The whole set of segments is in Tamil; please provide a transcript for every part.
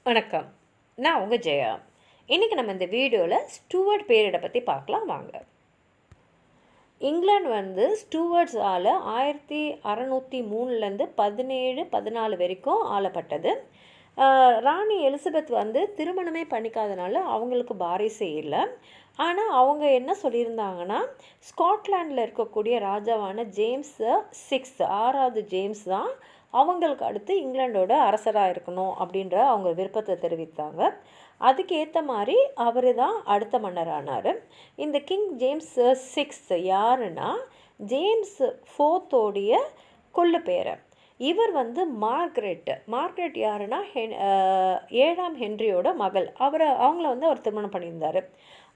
வணக்கம். நான் உங்கள் ஜெயா. இன்றைக்கி நம்ம இந்த வீடியோவில் ஸ்டூவர்ட் பீரியடை பற்றி பார்க்கலாம் வாங்க. இங்கிலாந்து வந்து ஸ்டூவர்ட்ஸால் 1603 1714 வரைக்கும் ஆளப்பட்டது. ராணி எலிசபெத் வந்து திருமணமே பண்ணிக்காதனால அவங்களுக்கு வாரிசே இல்லை. ஆனால் அவங்க என்ன சொல்லியிருந்தாங்கன்னா, ஸ்காட்லாண்டில் இருக்கக்கூடிய ராஜாவான ஜேம்ஸ் 6வது ஜேம்ஸ் தான் அவங்களுக்கு அடுத்து இங்கிலாண்டோட அரசராக இருக்கணும் அப்படின்ற அவங்க விருப்பத்தை தெரிவித்தாங்க. அதுக்கு ஏற்ற மாதிரி அவர் தான் அடுத்த மன்னரானார். இந்த கிங் ஜேம்ஸ் 6 யாருன்னா ஜேம்ஸ் 4th கொள்ளு பேரன். இவர் வந்து மார்க்ரெட் யாருன்னா 7ஆம் ஹென்ரியோட மகள். அவங்கள வந்து அவர் திருமணம் பண்ணியிருந்தார்.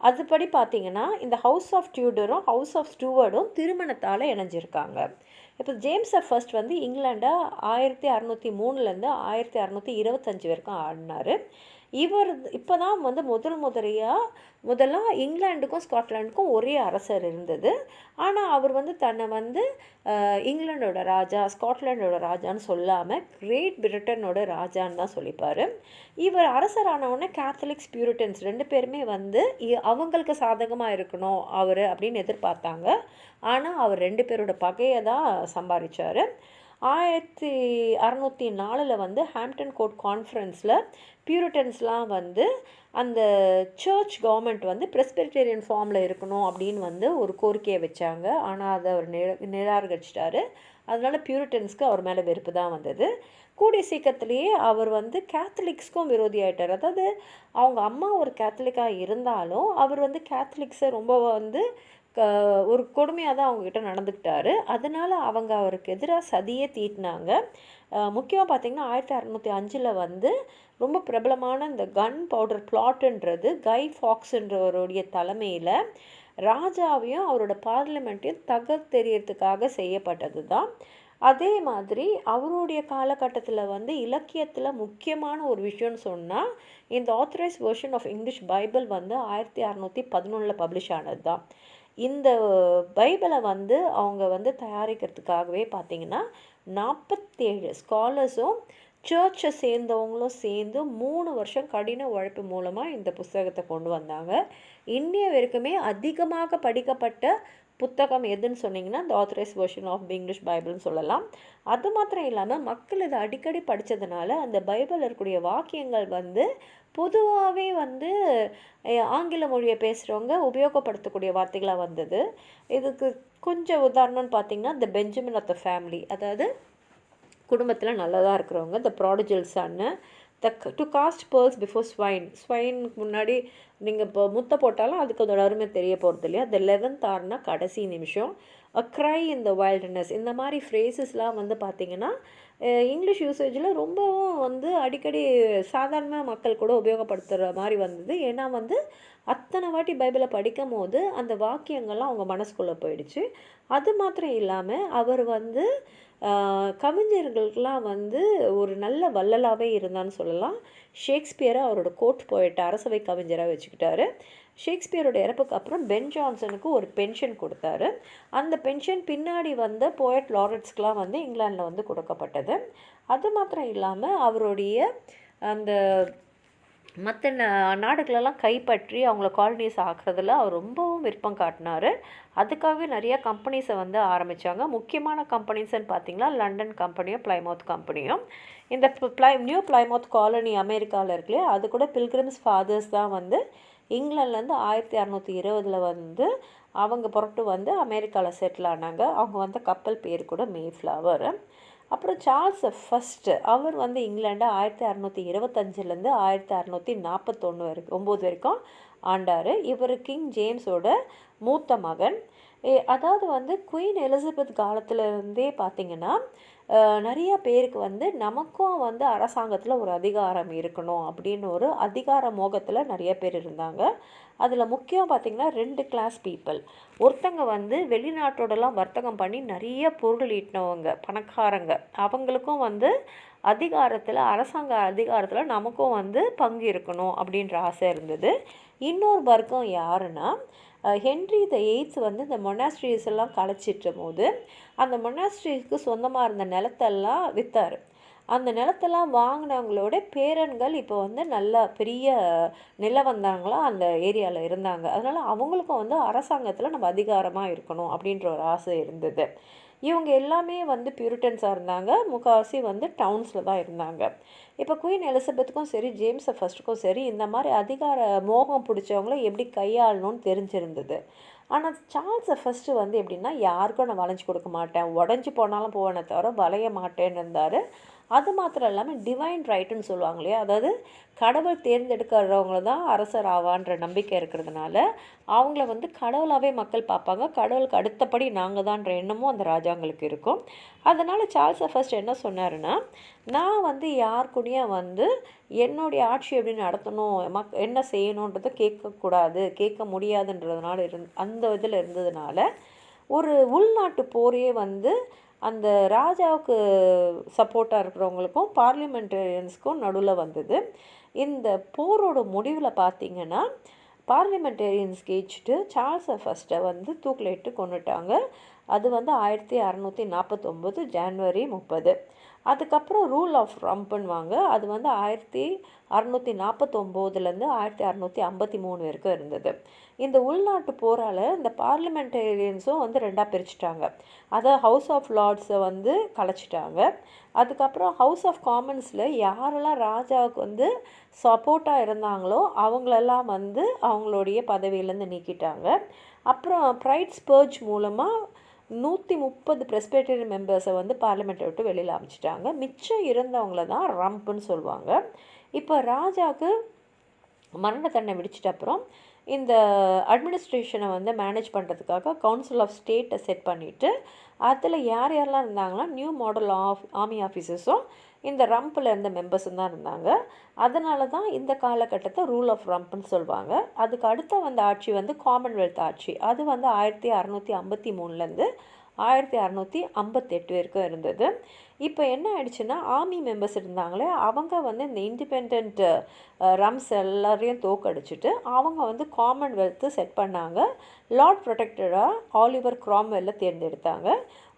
அதுபடி பார்த்திங்கன்னா இந்த ஹவுஸ் ஆஃப் டியூடரும் ஹவுஸ் ஆஃப் ஸ்டூவர்டும் திருமணத்தால் இணைஞ்சிருக்காங்க. இப்போ ஜேம்ஸ் ஃபர்ஸ்ட் வந்து இங்கிலாண்டை 1603 1625 வரைக்கும் ஆடினார். இவர் இப்போ தான் வந்து முதலாக இங்கிலாண்டுக்கும் ஸ்காட்லாண்டுக்கும் ஒரே அரசர் இருந்தது. ஆனால் அவர் வந்து தன்னை வந்து இங்கிலாண்டோட ராஜா ஸ்காட்லாண்டோட ராஜான்னு சொல்லாமல் கிரேட் பிரிட்டனோட ராஜான்னு தான் சொல்லிப்பார். இவர் அரசரானவுடனே கேத்தலிக்ஸ் பியூரிட்டன்ஸ் 2 பேருமே வந்து அவங்களுக்கு சாதகமாக இருக்கணும் அவர் அப்படின்னு எதிர்பார்த்தாங்க. ஆனால் அவர் 2 பேரோட பகையை தான் சம்பாதிச்சார். 1604 வந்து ஹாம்ப்டன் கோர்ட் கான்ஃபரன்ஸில் பியூரிட்டன்ஸ்லாம் வந்து அந்த சர்ச் கவர்மெண்ட் வந்து பிரெஸ்பிரிட்டேரியன் ஃபார்மில் இருக்கணும் அப்படின்னு வந்து ஒரு கோரிக்கையை வச்சாங்க. ஆனால் அதை அவர் நிராகரிச்சிட்டாரு. அதனால் பியூரிட்டன்ஸ்க்கு அவர் மேலே வெறுப்பு தான் வந்தது. கூடிய சீக்கிரத்துலேயே அவர் வந்து கேத்தலிக்ஸ்க்கும் விரோதி ஆகிட்டார். அதாவது அவங்க அம்மா ஒரு கேத்தலிக்காக இருந்தாலும் அவர் வந்து கேத்தலிக்ஸை ரொம்ப வந்து ஒரு கொடுமையாக தான் அவங்கக்கிட்ட நடந்துக்கிட்டாரு. அதனால் அவங்க அவருக்கு எதிராக சதியே தீட்டினாங்க. முக்கியமாக பார்த்திங்கன்னா 1605 வந்து ரொம்ப பிரபலமான இந்த கன் பவுடர் பிளாட்டுன்றது கை ஃபாக்ஸ்ன்றவருடைய தலைமையில் ராஜாவையும் அவரோட பார்லிமெண்ட்டையும் தகர்த்தெறியறதுக்காக செய்யப்பட்டது தான். அதே மாதிரி அவருடைய காலகட்டத்தில் வந்து இலக்கியத்தில் முக்கியமான ஒரு விஷயம்னு சொன்னால் இந்த authorised version of English Bible வந்து 1611 பப்ளிஷ் ஆனது தான். இந்த பைபிளை வந்து அவங்க வந்து தயாரிக்கிறதுக்காகவே பார்த்திங்கன்னா 47 ஸ்காலர்ஸும் சர்ச்சை சேர்ந்தவங்களும் சேர்ந்து 3 வருஷம் கடின உழைப்பு மூலமாக இந்த புத்தகத்தை கொண்டு வந்தாங்க. இன்னைய வரைக்குமே அதிகமாக படிக்கப்பட்ட புத்தகம் எதுன்னு சொன்னிங்கன்னா இந்த ஆத்தரைஸ் வெர்ஷன் ஆஃப் இங்கிலீஷ் பைபிள்னு சொல்லலாம். அது மாத்திரம் இல்லாமல் மக்கள் இதை அடிக்கடி படித்ததுனால அந்த பைபிளில் இருக்கக்கூடிய வாக்கியங்கள் வந்து பொதுவாகவே வந்து ஆங்கில மொழியை பேசுகிறவங்க உபயோகப்படுத்தக்கூடிய வார்த்தைகளாக வந்தது. இதுக்கு கொஞ்சம் உதாரணம்னு பார்த்திங்கன்னா இந்த பெஞ்சமின் ஆஃப் த ஃபேமிலி, அதாவது குடும்பத்தில் நல்லதாக இருக்கிறவங்க, த ப்ராடிஜல் சன்னு, டு காஸ்ட் பேர்ல்ஸ் பிஃபோர் ஸ்வைனுக்கு முன்னாடி நீங்கள் இப்போ முத்தை போட்டாலும் அதுக்கு அதோட அருமை தெரிய போகிறது இல்லையா. த 11th hourனா கடைசி நிமிஷம், அ க்ரை இன் த வைல்டர்னஸ், இந்த மாதிரி ஃப்ரேசஸ்லாம் வந்து பார்த்திங்கன்னா இங்கிலீஷ் யூசேஜில் ரொம்பவும் வந்து அடிக்கடி சாதாரண மக்கள் கூட உபயோகப்படுத்துகிற மாதிரி வந்தது. ஏன்னா வந்து அத்தனை வாட்டி பைபிளை படிக்கும் போது அந்த வாக்கியங்கள்லாம் அவங்க மனசுக்குள்ளே போயிடுச்சு. அது மாத்திரம் இல்லாமல் அவர் வந்து கவிஞர்களுக்கெலாம் வந்து ஒரு நல்ல வள்ளலாகவே இருந்தான்னு சொல்லலாம். ஷேக்ஸ்பியரை அவரோட கோர்ட் போயிட்டு அரசவை கவிஞராக வச்சுக்கிட்டாரு. ஷேக்ஸ்பியரோட இறப்புக்கு அப்புறம் பென் ஜான்சனுக்கு ஒரு பென்ஷன் கொடுத்தாரு. அந்த பென்ஷன் பின்னாடி வந்த போயட் லாரட்ஸ்க்கெலாம் வந்து இங்கிலாண்டில் வந்து கொடுக்கப்பட்டது. அது மாத்திரம் இல்லாமல் அவருடைய அந்த மற்ற நாடுகளெல்லாம் கைப்பற்றி அவங்கள காலனிஸ் ஆக்குறதுல அவர் ரொம்பவும் விருப்பம் காட்டினார். அதுக்காகவே நிறையா கம்பெனிஸை வந்து ஆரம்பித்தாங்க. முக்கியமான கம்பெனிஸ்ன்னு பார்த்திங்கன்னா லண்டன் கம்பெனியும் பிளைமவுத் கம்பெனியும். இந்த நியூ பிளைமவுத் காலனி அமெரிக்காவில் இருக்குல்லையே, அது கூட பில்கிரிம்ஸ் ஃபாதர்ஸ் தான் வந்து இங்கிலாந்துலேருந்து 1620 வந்து அவங்க புறப்பட்டு வந்து அமெரிக்காவில் செட்டில் ஆனாங்க. அவங்க வந்த கப்பல் பேர் கூட மேஃப்ளவர். அப்புறம் சார்ல்ஸ் ஃபர்ஸ்ட் அவர் வந்து இங்கிலாண்டை 1625 1649 வரைக்கும் ஆண்டார். இவர் கிங் ஜேம்ஸோட மூத்த மகன். அதாவது வந்து குயின் எலிசபெத் காலத்துலேருந்தே பார்த்திங்கன்னா நிறைய பேருக்கு வந்து நமக்கும் வந்து அரசாங்கத்தில் ஒரு அதிகாரம் இருக்கணும் அப்படின்னு ஒரு அதிகார மோகத்தில் நிறைய பேர் இருந்தாங்க. அதில் முக்கியம் பார்த்திங்கன்னா 2 கிளாஸ் பீப்புள். ஒருத்தங்க வந்து வெளிநாட்டோடலாம் வர்த்தகம் பண்ணி நிறைய பொருள் ஈட்டினவங்க, பணக்காரங்க. அவங்களுக்கும் வந்து அரசாங்க அதிகாரத்தில் நமக்கும் வந்து பங்கு இருக்கணும் அப்படின்ற ஆசை இருந்தது. இன்னொரு வர்க்கம் யாருன்னா ஹென்ரி த 8th வந்து இந்த மொனாஸ்ட்ரீஸ் எல்லாம் கலைச்சிட்ட போது அந்த மொனாஸ்ட்ரீஸ்க்கு சொந்தமாக இருந்த நிலத்தெல்லாம் விற்றார். அந்த நிலத்தெல்லாம் வாங்கினவங்களோட பேரன்கள் இப்போ வந்து நல்ல பெரிய நிலவந்தாங்களாம் அந்த ஏரியாவில் இருந்தாங்க. அதனால் அவங்களுக்கும் வந்து அரசாங்கத்தில் நம்ம அதிகாரமாக இருக்கணும் அப்படின்ற ஒரு ஆசை இருந்தது. இவங்க எல்லாமே வந்து பியூரிட்டன்ஸாக இருந்தாங்க. முக்கால்வாசி வந்து டவுன்ஸில் தான் இருந்தாங்க. இப்போ குயின் எலிசபெத்துக்கும் சரி, ஜேம்ஸ் ஃபர்ஸ்ட்டுக்கும் சரி, இந்த மாதிரி அதிகார மோகம் பிடிச்சவங்கள எப்படி கையாளணும்னு தெரிஞ்சிருந்தது. ஆனால் சார்ல்ஸ் ஃபர்ஸ்ட்டு வந்து எப்படின்னா, யாருக்கும் நான் வளைஞ்சு கொடுக்க மாட்டேன், உடஞ்சி போனாலும் போவேனே தவிர வளைய மாட்டேன்னு இருந்தார். அது மாத்திரம் இல்லாமல் டிவைன் ரைட்டுன்னு சொல்லுவாங்க இல்லையா, அதாவது கடவுள் தேர்ந்தெடுக்கிறவங்கள தான் அரசர் ஆவான்ற நம்பிக்கை இருக்கிறதுனால அவங்கள வந்து கடவுளாகவே மக்கள் பார்ப்பாங்க. கடவுளுக்கு அடுத்தபடி நாங்கள் தான்ற எண்ணமும் அந்த ராஜாங்களுக்கு இருக்கும். அதனால் சார்ல்ஸ் ஃபர்ஸ்ட் என்ன சொன்னாருன்னா, நான் வந்து யார் கூடயும் வந்து என்னுடைய ஆட்சி எப்படி நடத்தணும், என்ன செய்யணுன்றதை கேட்கக்கூடாது, கேட்க முடியாதுன்றதுனால அந்த இதில் இருந்ததுனால ஒரு உள்நாட்டு போரே வந்து அந்த ராஜாவுக்கு சப்போர்ட்டாக இருக்கிறவங்களுக்கும் பார்லிமெண்டேரியன்ஸ்க்கும் நடுவில் வந்தது. இந்த போரோட முடிவில் பார்த்திங்கன்னா பார்லிமெண்டேரியன்ஸ் ஜெயிச்சுட்டு சார்ல்ஸ் ஃபர்ஸ்ட்டை வந்து தூக்கிலிட்டு கொண்டுட்டாங்க. அது வந்து 1649 ஜனவரி 30. அதுக்கப்புறம் ரூல் ஆஃப் ரம்ப்புன்னுவாங்க. அது வந்து 1649லேருந்து 1653 வரைக்கும் இருந்தது. இந்த உள்நாட்டு போரால் இந்த பார்லிமெண்டேரியன்ஸும் வந்து ரெண்டாக பிரிச்சுட்டாங்க. அதாவது ஹவுஸ் ஆஃப் லார்ட்ஸை வந்து கலைச்சிட்டாங்க. அதுக்கப்புறம் ஹவுஸ் ஆஃப் காமன்ஸில் யாரெல்லாம் ராஜாவுக்கு வந்து சப்போர்ட்டாக இருந்தாங்களோ அவங்களெல்லாம் வந்து அவங்களுடைய பதவியிலேருந்து நீக்கிட்டாங்க. அப்புறம் ப்ரைட் ஸ்பர்ஜ் மூலமாக 130 பிரெஸ்பிட்டேரியன் மெம்பர்ஸை வந்து பார்லிமெண்ட்டை விட்டு வெளியில் அமைச்சிட்டாங்க. மிச்சம் இருந்தவங்கள தான் ரம்ப்புன்னு சொல்லுவாங்க. இப்போ ராஜாவுக்கு மரண தண்டனை விடிச்சிட்ட அப்புறம் இந்த அட்மினிஸ்ட்ரேஷனை வந்து மேனேஜ் பண்ணுறதுக்காக கவுன்சில் ஆஃப் ஸ்டேட்டை செட் பண்ணிவிட்டு அதில் யார் யாரெல்லாம் இருந்தாங்கன்னா நியூ மாடல் ஆர்மி ஆஃபீஸர்ஸும் இந்த ரம்பில் இருந்த மெம்பர்ஸும் தான் இருந்தாங்க. அதனால தான் இந்த காலகட்டத்தை ரூல் ஆஃப் ரம்ப்னு சொல்லுவாங்க. அதுக்கு அடுத்த வந்த ஆட்சி வந்து காமன்வெல்த் ஆட்சி. அது வந்து 1653லேருந்து 1658 வரைக்கும் இருந்தது. இப்போ என்ன ஆயிடுச்சுன்னா, ஆர்மி மெம்பர்ஸ் இருந்தாங்களே அவங்க வந்து இந்த இண்டிபெண்ட் ரம்ஸ் எல்லாரையும் தோக்கடிச்சிட்டு அவங்க வந்து காமன்வெல்த்து செட் பண்ணாங்க. லார்ட் ப்ரொடெக்டராக ஆலிவர் க்ராம்வெல்லை தேர்ந்தெடுத்தாங்க.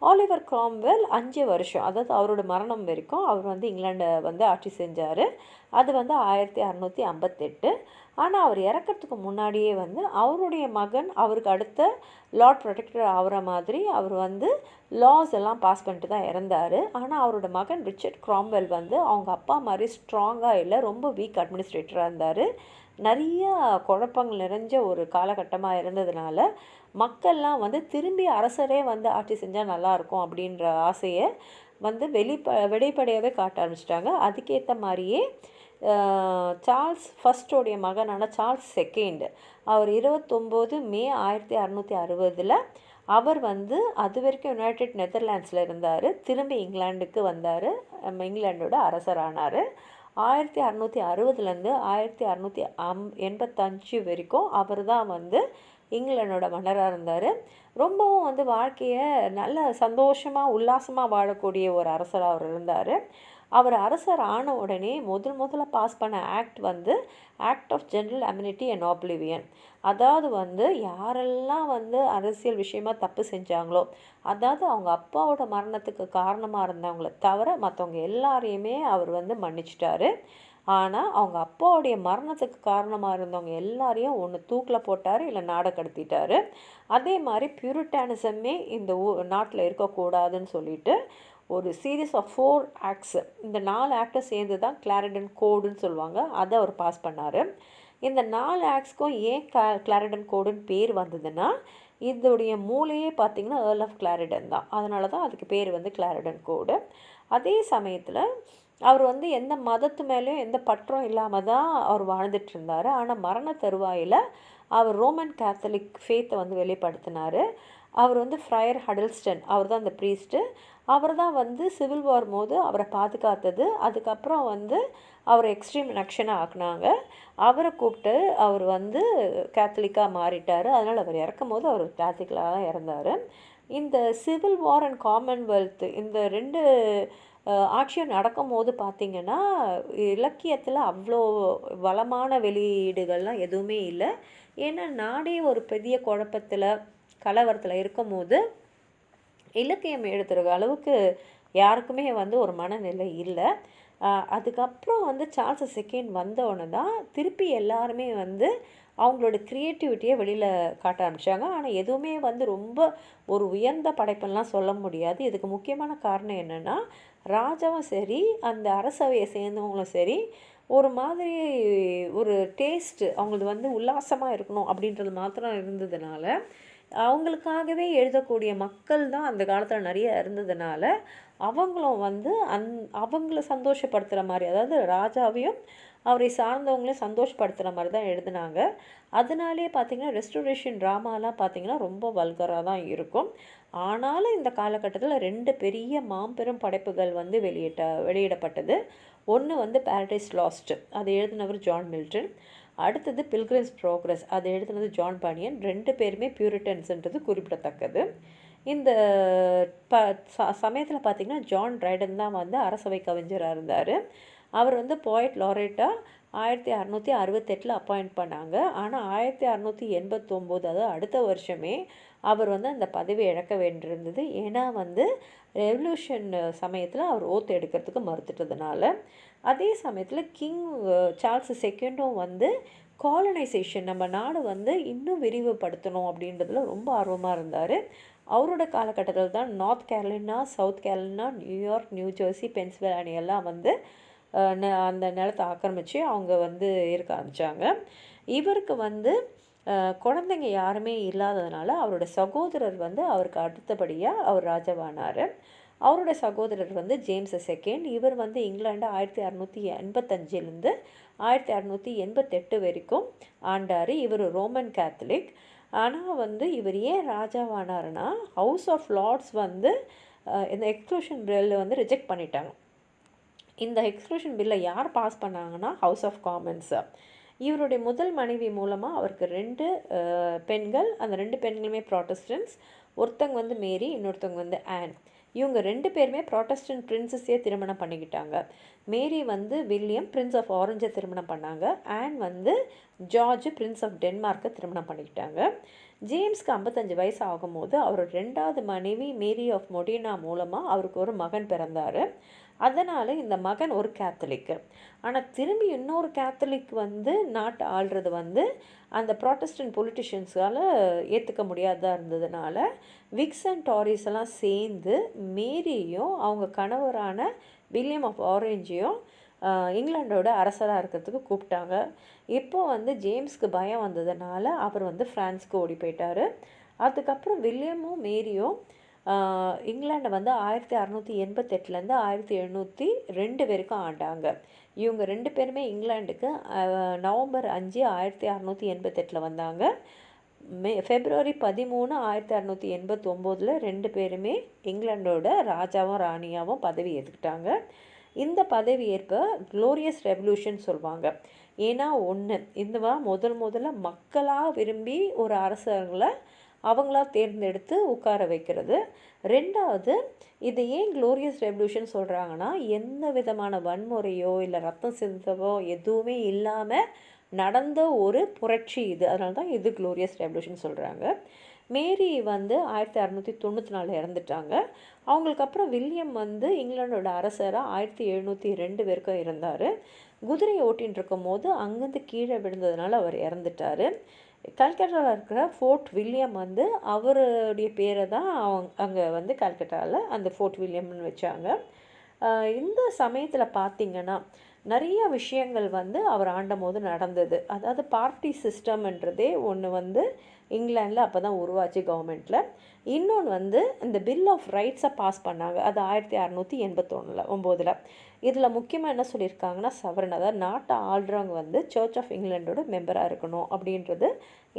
ஆலிவர் க்ராம்வெல் 5 வருஷம், அதாவது அவரோட மரணம் வரைக்கும் அவர் வந்து இங்கிலாண்டை வந்து ஆட்சி செஞ்சார். அது வந்து 1658. ஆனால் அவர் இறக்கிறதுக்கு முன்னாடியே வந்து அவருடைய மகன் அவருக்கு அடுத்த லார்ட் ப்ரொடெக்டர் ஆகிற மாதிரி அவர் வந்து லாஸ் எல்லாம் பாஸ் பண்ணிட்டு தான் இறந்தார். ஆனால் அவரோட மகன் ரிச்சர்ட் க்ராம்வெல் வந்து அவங்க அப்பா மாதிரி ஸ்ட்ராங்காக இல்லை, ரொம்ப வீக் அட்மினிஸ்ட்ரேட்டராக இருந்தார். நிறைய குழப்பங்கள் நிறைஞ்ச ஒரு காலகட்டமாக இருந்ததுனால மக்கள்லாம் வந்து திரும்பி அரசரே வந்து ஆட்சி செஞ்சால் நல்லாயிருக்கும் அப்படின்ற ஆசையை வந்து வெளிப்படையாகவே காட்ட ஆரம்பிச்சிட்டாங்க. அதுக்கேற்ற மாதிரியே சார்ல்ஸ் ஃபர்ஸ்டோடைய மகனான சார்ல்ஸ் செகண்ட் அவர் 29 மே 1660 அவர் வந்து அது வரைக்கும் யுனைடெட் நெதர்லாண்ட்ஸில் இருந்தார். திரும்பி இங்கிலாண்டுக்கு வந்தார், இங்கிலாண்டோட அரசரானார். 1660லேருந்து 1685 வரைக்கும் அவர் தான் வந்து இங்கிலாண்டோட மன்னராக இருந்தார். ரொம்பவும் வந்து வாழ்க்கையை நல்ல சந்தோஷமாக உல்லாசமாக வாழக்கூடிய ஒரு அரசராக அவர் இருந்தார். அவர் அரசர் ஆன உடனே முதல்ல பாஸ் பண்ண ஆக்ட் வந்து act of general immunity and oblivion. அதாவது வந்து யாரெல்லாம் வந்து அரசியல் விஷயமா தப்பு செஞ்சாங்களோ, அதாவது அவங்க அப்பாவோட மரணத்துக்கு காரணமாக இருந்தவங்கள தவிர மற்றவங்க எல்லாரையுமே அவர் வந்து மன்னிச்சிட்டாரு. ஆனால் அவங்க அப்பாவுடைய மரணத்துக்கு காரணமாக இருந்தவங்க எல்லாரையும் ஒன்று தூக்கில் போட்டார், இல்லை நாடை கடத்திட்டார். அதே மாதிரி பியூரிட்டானிசமே இந்த நாட்டில் இருக்கக்கூடாதுன்னு சொல்லிட்டு ஒரு சீரீஸ் ஆஃப் 4 ஆக்ட்ஸ், இந்த 4 ஆக்டை சேர்ந்து தான் கிளாரிடன் கோடுன்னு சொல்லுவாங்க, அதை அவர் பாஸ் பண்ணார். இந்த 4 ஆக்ட்ஸ்க்கும் ஏன் கிளாரிடன் கோடுன்னு பேர் வந்ததுன்னா, இதோடைய மூலையே பார்த்திங்கன்னா ஏர்ல் ஆஃப் கிளாரிடன் தான். அதனால தான் அதுக்கு பேர் வந்து கிளாரிடன் கோடு. அதே சமயத்தில் அவர் வந்து எந்த மதத்து மேலேயும் எந்த பற்றும் இல்லாமல் தான் அவர் வாழ்ந்துட்டு இருந்தார். ஆனால் மரண தருவாயில் அவர் ரோமன் கேத்தலிக் ஃபேத்தை வந்து வெளிப்படுத்தினார். அவர் வந்து ஃப்ரையர் ஹடல்ஸ்டன், அவர் தான் அந்த ப்ரீஸ்ட்டு. அவர் தான் வந்து சிவில் வார் போது அவரை பாதுகாத்தது. அதுக்கப்புறம் வந்து அவரை எக்ஸ்ட்ரீம் ஆக்ஷனாக ஆக்குனாங்க. அவரை கூப்பிட்டு அவர் வந்து கேத்தலிக்காக மாறிட்டார். அதனால் அவர் இறக்கும் போது அவர் கேத்தலிக்காக தான் இறந்தார். இந்த சிவில் வார் அண்ட் காமன்வெல்த் இந்த 2 ஆட்சியும் நடக்கும் போது பார்த்திங்கன்னா இலக்கியத்தில் அவ்வளோ வளமான வெளியீடுகள்லாம் எதுவுமே இல்லை. ஏன்னா நாடே ஒரு பெரிய குழப்பத்தில் கலவரத்தில் இருக்கும் போது இலக்கியம் எழுதுகிற அளவுக்கு யாருக்குமே வந்து ஒரு மனநிலை இல்லை. அதுக்கப்புறம் வந்து சார்ல்ஸ் செகண்ட் வந்தோடனே தான் திருப்பி எல்லாருமே வந்து அவங்களோட க்ரியேட்டிவிட்டியை வெளியில் காட்ட ஆரம்பித்தாங்க. ஆனால் எதுவுமே வந்து ரொம்ப ஒரு உயர்ந்த படைப்புலாம் சொல்ல முடியாது. இதுக்கு முக்கியமான காரணம் என்னென்னா, ராஜாவும் சரி அந்த அரசவையை சேர்ந்தவங்களும் சரி ஒரு மாதிரி ஒரு டேஸ்ட்டு அவங்களது வந்து உல்லாசமாக இருக்கணும் அப்படின்றது மாத்திரம் இருந்ததுனால, அவங்களுக்காகவே எழுதக்கூடிய மக்கள் தான் அந்த காலத்தில் நிறைய இருந்ததுனால, அவங்களும் வந்து அவங்கள சந்தோஷப்படுத்துகிற மாதிரி, அதாவது ராஜாவையும் அவரை சார்ந்தவங்களையும் சந்தோஷப்படுத்துகிற மாதிரி தான் எழுதினாங்க. அதனாலேயே பார்த்திங்கன்னா ரெஸ்டோரேஷன் ட்ராமாலாம் பார்த்திங்கன்னா ரொம்ப வல்கராக தான் இருக்கும். ஆனாலும் இந்த காலகட்டத்தில் 2 பெரிய மாபெரும் படைப்புகள் வந்து வெளியிடப்பட்டது. ஒன்று வந்து பேரடைஸ் லாஸ்ட், அதை எழுதினவர் ஜான் மில்டன். அடுத்தது பில்கிரிம்ஸ் ப்ரோக்ரஸ், அதை எழுதினது ஜான் பானியன். 2 பேருமே பியூரிட்டன்ஸ்ன்றது குறிப்பிடத்தக்கது. இந்த சமயத்தில் பார்த்திங்கன்னா ஜான் ட்ரைடன் தான் வந்து அரசவை கவிஞராக இருந்தார். அவர் வந்து போயட் லாரேட்டாக 1668 அப்பாயிண்ட் பண்ணாங்க. ஆனால் 1689, அதாவது அடுத்த வருஷமே அவர் வந்து அந்த பதவி இழக்க வேண்டியிருந்தது. ஏன்னா வந்து ரெவல்யூஷன் சமயத்தில் அவர் ஓத்து எடுக்கிறதுக்கு மறுத்துட்டதுனால. அதே சமயத்தில் கிங் சார்ல்ஸ் செகண்டும் வந்து காலனைசேஷன், நம்ம நாடு வந்து இன்னும் விரிவுபடுத்தணும் அப்படின்றதுல ரொம்ப ஆர்வமாக இருந்தார். அவரோட காலகட்டத்தில் தான் North Carolina, South Carolina, New York, New Jersey, Pennsylvania எல்லாம் வந்து அந்த நிலத்தை ஆக்கிரமித்து அவங்க வந்து இருக்க ஆரம்பித்தாங்க. இவருக்கு வந்து குழந்தைங்க யாருமே இல்லாததுனால அவரோட சகோதரர் வந்து அவருக்கு அடுத்தபடியாக அவர் ராஜாவானார். அவரோட சகோதரர் வந்து ஜேம்ஸ் செகண்ட். இவர் வந்து இங்கிலாண்டு 1685 1688 வரைக்கும் ஆண்டார். இவர் ரோமன் கேத்தலிக். ஆனால் வந்து இவர் ஏன் ராஜாவானார்னா, ஹவுஸ் ஆஃப் லார்ட்ஸ் வந்து இந்த எக்ஸ்க்ளூஷன் பில்லை வந்து ரிஜெக்ட் பண்ணிட்டாங்க. இந்த எக்ஸ்க்ளூஷன் பில்லை யார் பாஸ் பண்ணாங்கன்னா ஹவுஸ் ஆஃப் காமன்ஸ். இவருடைய முதல் மனைவி மூலமாக அவருக்கு 2 பெண்கள். அந்த 2 பெண்களுமே ப்ராட்டஸ்டன்ஸ். ஒருத்தங்க வந்து மேரி, இன்னொருத்தவங்க வந்து ஆன். இவங்க 2 பேருமே ப்ராட்டஸ்டன்ட் பிரின்சஸையே திருமணம் பண்ணிக்கிட்டாங்க. மேரி வந்து வில்லியம் பிரின்ஸ் ஆஃப் ஆரஞ்சை திருமணம் பண்ணாங்க. ஆன் வந்து ஜார்ஜ் பிரின்ஸ் ஆஃப் டென்மார்க்கை திருமணம் பண்ணிக்கிட்டாங்க. ஜேம்ஸ்க்கு 55 வயசு ஆகும்போது அவரோட 2வது மனைவி மேரி ஆஃப் மொடினா மூலமாக அவருக்கு ஒரு மகன் பிறந்தார். அதனால் இந்த மகன் ஒரு கேத்தலிக்கு. ஆனால் திரும்பி இன்னொரு கேத்தலிக் வந்து நாட்டை ஆள்றது வந்து அந்த ப்ராட்டஸ்டன்ட் பொலிட்டிஷியன்ஸால் ஏற்றுக்க முடியாததாக இருந்ததுனால விக்ஸ் அண்ட் டாரிஸ் எல்லாம் சேர்ந்து மேரியையும் அவங்க கணவரான வில்லியம் ஆஃப் ஆரஞ்சையும் இங்கிலாண்டோட அரசராக இருக்கிறதுக்கு கூப்பிட்டாங்க. இப்போது வந்து ஜேம்ஸ்க்கு பயம் வந்ததுனால அவர் வந்து ஃப்ரான்ஸ்க்கு ஓடி போயிட்டார். அதுக்கப்புறம் வில்லியமும் மேரியும் இங்கிலாண்டை வந்து 1688 1702 வரைக்கும் ஆண்டாங்க. இவங்க 2 பேருமே இங்கிலாண்டுக்கு நவம்பர் 5 1688 வந்தாங்க. ஃபெப்ரவரி 13 1689 2 பேருமே இங்கிலாண்டோட ராஜாவும் ராணியாவும் பதவி ஏற்றுக்கிட்டாங்க. இந்த பதவி ஏற்ப க்ளோரியஸ் ரெவல்யூஷன் சொல்லுவாங்க. ஏன்னா இந்த முதல்ல மக்களாக விரும்பி ஒரு அரசர்களை அவங்களா தேர்ந்தெடுத்து உட்கார வைக்கிறது. 2வது, இதை ஏன் க்ளோரியஸ் ரெவல்யூஷன் சொல்கிறாங்கன்னா, எந்த விதமான வன்முறையோ இல்லை ரத்தம் சிந்தவோ எதுவுமே இல்லாமல் நடந்த ஒரு புரட்சி இது. அதனால தான் இது க்ளோரியஸ் ரெவல்யூஷன் சொல்கிறாங்க. மேரி வந்து 1694 இறந்துட்டாங்க. அவங்களுக்கு அப்புறம் வில்லியம் வந்து இங்கிலாண்டோட அரசராக 1702 வரைக்கும் இருந்தார். குதிரையை ஓட்டின்னு இருக்கும் போது அங்கேருந்து கீழே விழுந்ததுனால அவர் இறந்துட்டார். கல்கட்டாவில் இருக்கிற ஃபோர்ட் வில்லியம் வந்து அவருடைய பேரை தான் அங்கே வந்து கல்கட்டாவில் அந்த ஃபோர்ட் வில்லியம்னு வச்சாங்க. இந்த சமயத்தில் பார்த்திங்கன்னா நிறைய விஷயங்கள் வந்து அவர் ஆண்டபோது நடந்தது. அதாவது பார்ட்டி சிஸ்டம்ன்றதே ஒன்று வந்து இங்கிலாண்டில் அப்போ தான் உருவாச்சு கவர்மெண்ட்டில். இன்னொன்று வந்து இந்த பில் ஆஃப் ரைட்ஸை பாஸ் பண்ணாங்க. அது 1689. இதில் முக்கியமாக என்ன சொல்லியிருக்காங்கன்னா, சவரன், அதாவது நாட்டை ஆள்றவங்க வந்து சர்ச் ஆஃப் இங்கிலாண்டோட மெம்பராக இருக்கணும் அப்படின்றது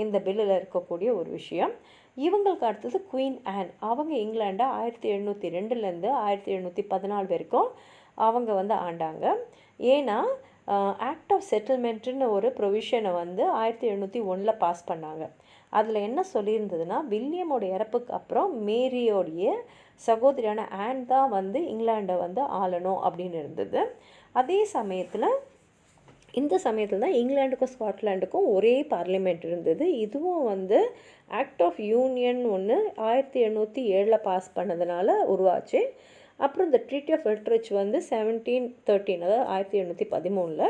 இந்த பில்லில் இருக்கக்கூடிய ஒரு விஷயம். இவங்களுக்கு அடுத்தது குயின் ஆன். அவங்க இங்கிலாண்டை 1702 1714 வரைக்கும் அவங்க வந்து ஆண்டாங்க. ஏன்னா ஆக்ட் ஆஃப் செட்டில்மெண்ட்டுன்னு ஒரு ப்ரொவிஷனை வந்து 1701 பாஸ் பண்ணாங்க. அதில் என்ன சொல்லியிருந்ததுன்னா, வில்லியமோட இறப்புக்கு அப்புறம் மேரியோடைய சகோதரியான ஆன் தான் வந்து இங்கிலாண்டை வந்து ஆளணும் அப்படின்னு இருந்தது. அதே சமயத்தில் இந்த சமயத்தில் தான் இங்கிலாண்டுக்கும் ஸ்காட்லாண்டுக்கும் ஒரே பார்லிமெண்ட் இருந்தது. இதுவும் வந்து ஆக்ட் ஆஃப் யூனியன் ஒன்று 1707 பாஸ் பண்ணதுனால உருவாச்சு. அப்புறம் இந்த ட்ரீட்டி ஆஃப் எல்ட்ரிச் வந்து 1713, அதாவது 1813.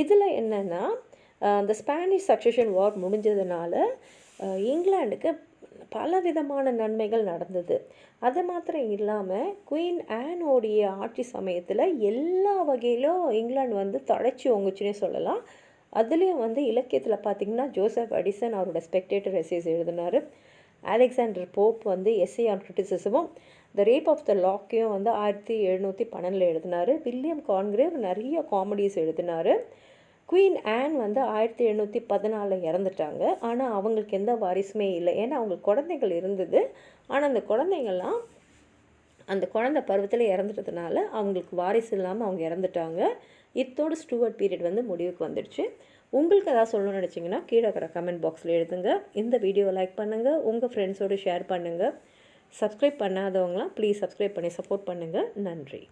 இதில் என்னென்னா இந்த ஸ்பானிஷ் சக்சஷன் வார் முடிஞ்சதுனால இங்கிலாந்துக்கு பல விதமான நன்மைகள் நடந்தது. அது மாத்திரம் இல்லாமல் குயின் ஆனோடைய ஆட்சி சமயத்தில் எல்லா வகையிலும் இங்கிலாந்து வந்து தழைச்சி ஓங்குச்சுன்னே சொல்லலாம். அதுலேயும் வந்து இலக்கியத்தில் பார்த்திங்கன்னா ஜோசப் அடிசன் அவரோட ஸ்பெக்டேட்டர் எஸ்ஸேஸ் எழுதினார். அலெக்சாண்டர் போப் வந்து எஸ்ஏ ஆன் கிரிட்டிசிசமும் த ரேப் ஆஃப் த லாக்கையும் வந்து 1712 எழுதினார். வில்லியம் கான்கிரேவ் நிறைய காமெடிஸ் எழுதினார். குயின் ஆன் வந்து 1714 இறந்துட்டாங்க. ஆனால் அவங்களுக்கு எந்த வாரிசுமே இல்லை. ஏன்னா அவங்களுக்கு குழந்தைகள் இருந்தது. ஆனால் அந்த குழந்தைங்கள்லாம் அந்த குழந்தை பருவத்தில் இறந்துட்டதுனால அவங்களுக்கு வாரிசு இல்லாமல் அவங்க இறந்துட்டாங்க. இத்தோடு ஸ்டூவர்ட் பீரியட் வந்து முடிவுக்கு வந்துடுச்சு. உங்களுக்கு எதாவது சொல்லணும்னு நினச்சிங்கன்னா கீழே இருக்கிற கமெண்ட் பாக்ஸில் எழுதுங்க. இந்த வீடியோவை லைக் பண்ணுங்கள், உங்கள் ஃப்ரெண்ட்ஸோடு ஷேர் பண்ணுங்கள். சப்ஸ்கிரைப் பண்ணாதவங்களாம் ப்ளீஸ் சப்ஸ்கிரைப் பண்ணி சப்போர்ட் பண்ணுங்கள். நன்றி.